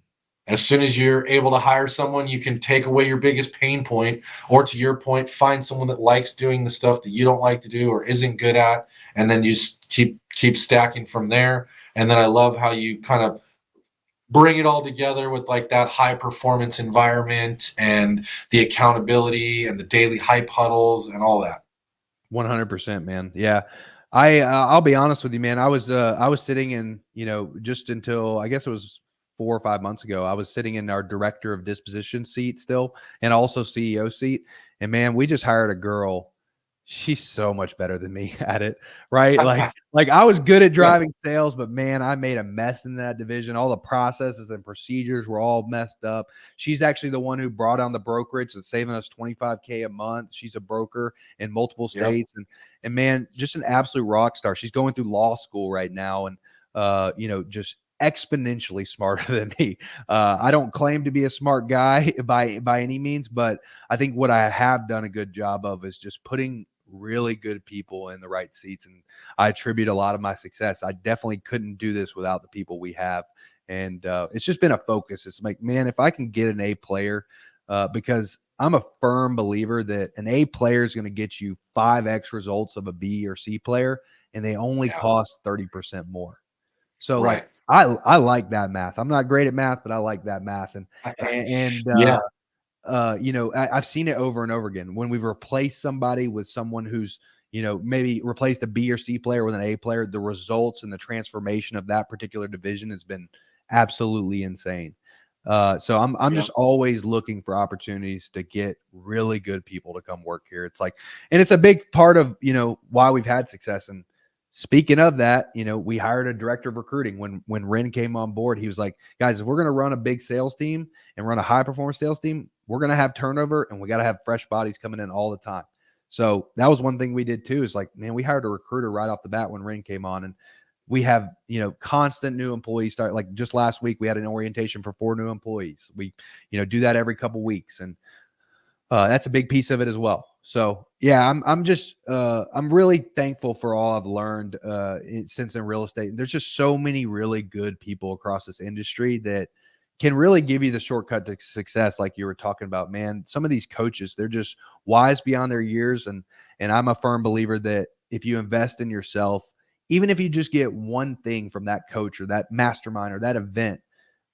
As soon as you're able to hire someone, you can take away your biggest pain point, or to your point, find someone that likes doing the stuff that you don't like to do or isn't good at, and then you just keep stacking from there. And then I love how you kind of bring it all together with like that high performance environment and the accountability and the daily hype huddles and all that. 100%, man. Yeah. I'll be honest with you, man. I was sitting in, just until I guess it was 4 or 5 months ago, I was sitting in our director of disposition seat still, and also CEO seat. And man, we just hired a girl. She's so much better than me at it, right? Like I was good at Yeah. driving sales, but man, I made a mess in that division. All the processes and procedures were all messed up. She's actually the one who brought on the brokerage that's saving us 25K a month. She's a broker in multiple Yep. states, and man, just an absolute rock star. She's going through law school right now, and just exponentially smarter than me. I don't claim to be a smart guy by any means, but I think what I have done a good job of is just putting really good people in the right seats, and I attribute a lot of my success. I definitely couldn't do this without the people we have, and it's just been a focus. It's like, man, if I can get an A player, because I'm a firm believer that an A player is going to get you 5x results of a B or C player, and they only Yeah. cost 30% more. So like Right. I like that math. I'm not great at math, but I like that math. And Yeah. I've seen it over and over again when we've replaced somebody with someone who's, maybe replaced a B or C player with an A player. The results and the transformation of that particular division has been absolutely insane. So I'm Yep. just always looking for opportunities to get really good people to come work here. It's like, and it's a big part of why we've had success. And speaking of that, we hired a director of recruiting when Ren came on board. He was like, guys, if we're going to run a big sales team and run a high performance sales team, we're going to have turnover and we got to have fresh bodies coming in all the time. So that was one thing we did too, is like, man, we hired a recruiter right off the bat when Ren came on, and we have, constant new employees start. Like just last week, we had an orientation for 4 new employees. We, do that every couple weeks. And that's a big piece of it as well. So yeah, I'm really thankful for all I've learned since in real estate. There's just so many really good people across this industry that can really give you the shortcut to success, like you were talking about. Man, some of these coaches, they're just wise beyond their years, and I'm a firm believer that if you invest in yourself, even if you just get one thing from that coach or that mastermind or that event,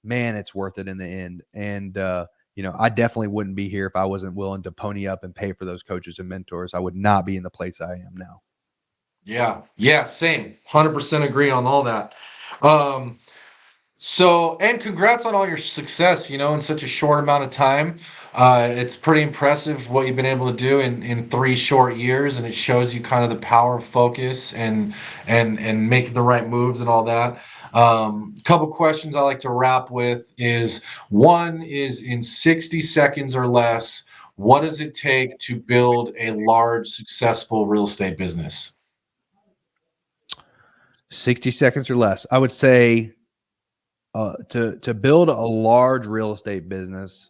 man, it's worth it in the end. And I definitely wouldn't be here if I wasn't willing to pony up and pay for those coaches and mentors. I would not be in the place I am now. Yeah. Yeah. Same. 100% agree on all that. Um, So, and congrats on all your success, in such a short amount of time. It's pretty impressive what you've been able to do in 3 short years, and it shows you kind of the power of focus and making the right moves and all that. Couple questions I like to wrap with is one is in 60 seconds or less, what does it take to build a large, successful real estate business? 60 seconds or less. I would say to build a large real estate business,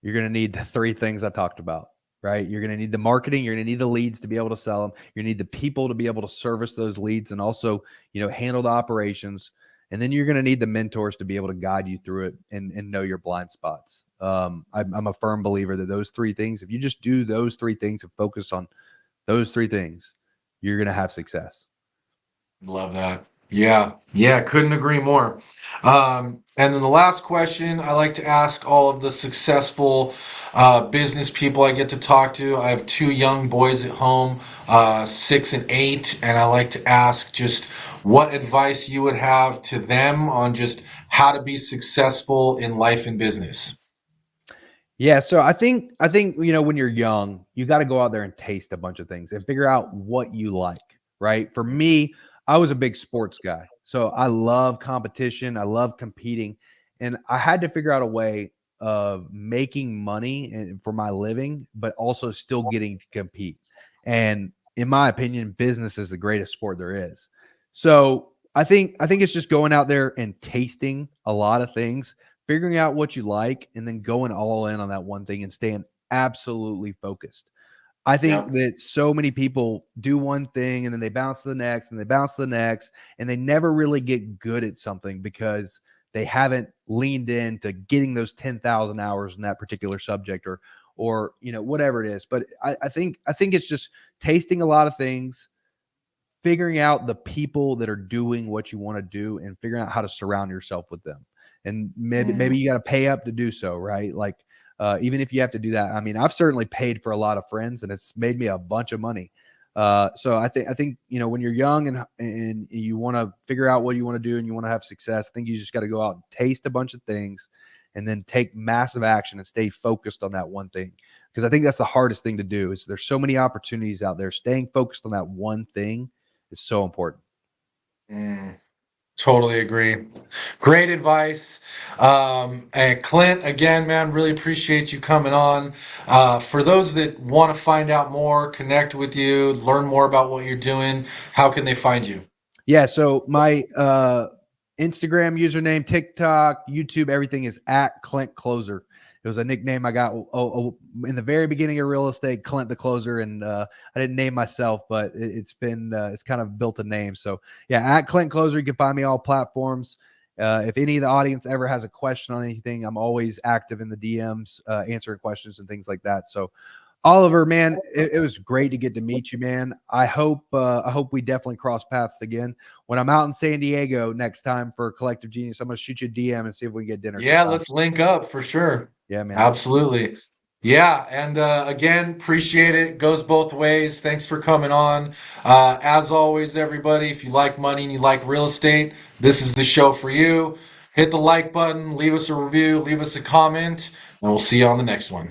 you're going to need the 3 things I talked about, right? You're going to need the marketing. You're going to need the leads to be able to sell them. You need the people to be able to service those leads and also, handle the operations. And then you're going to need the mentors to be able to guide you through it and know your blind spots. I'm a firm believer that those 3 things, if you just do those 3 things and focus on those 3 things, you're going to have success. Love that. Yeah, yeah, couldn't agree more. And then the last question I like to ask all of the successful business people I get to talk to. I have 2 young boys at home, 6 and 8, and I like to ask just what advice you would have to them on just how to be successful in life and business. Yeah, so I think when you're young, you got to go out there and taste a bunch of things and figure out what you like, right? For me, I was a big sports guy. So I love competition, I love competing, and I had to figure out a way of making money and for my living, but also still getting to compete. And in my opinion, business is the greatest sport there is. So I think it's just going out there and tasting a lot of things, figuring out what you like, and then going all in on that one thing and staying absolutely focused. I think Yep. that so many people do one thing and then they bounce to the next and they bounce to the next, and they never really get good at something because they haven't leaned into getting those 10,000 hours in that particular subject, or whatever it is. But I think it's just tasting a lot of things, figuring out the people that are doing what you want to do, and figuring out how to surround yourself with them. And maybe you got to pay up to do so, right? Like even if you have to do that, I mean, I've certainly paid for a lot of friends and it's made me a bunch of money. So I think when you're young and you want to figure out what you want to do and you want to have success, I think you just got to go out and taste a bunch of things, and then take massive action and stay focused on that one thing. Because I think that's the hardest thing to do. Is there's so many opportunities out there. Staying focused on that one thing is so important. Mm. Totally agree. Great advice. And Clint, again, man, really appreciate you coming on. For those that want to find out more, connect with you, learn more about what you're doing, how can they find you? Yeah. So my Instagram username, TikTok, YouTube, everything is at Clint Closer. It was a nickname I got in the very beginning of real estate, Clint the Closer, and I didn't name myself, but it's kind of built a name. So yeah, at Clint Closer, you can find me all platforms. If any of the audience ever has a question on anything, I'm always active in the DMs, answering questions and things like that. So Oliver, man, it was great to get to meet you, man. I hope we definitely cross paths again. When I'm out in San Diego next time for Collective Genius, I'm gonna shoot you a DM and see if we can get dinner Yeah, sometime. let's link up for sure. Yeah, man. Absolutely. Yeah, and again, appreciate it. Goes both ways. Thanks for coming on. As always, everybody, if you like money and you like real estate, this is the show for you. Hit the like button, leave us a review, leave us a comment, and we'll see you on the next one.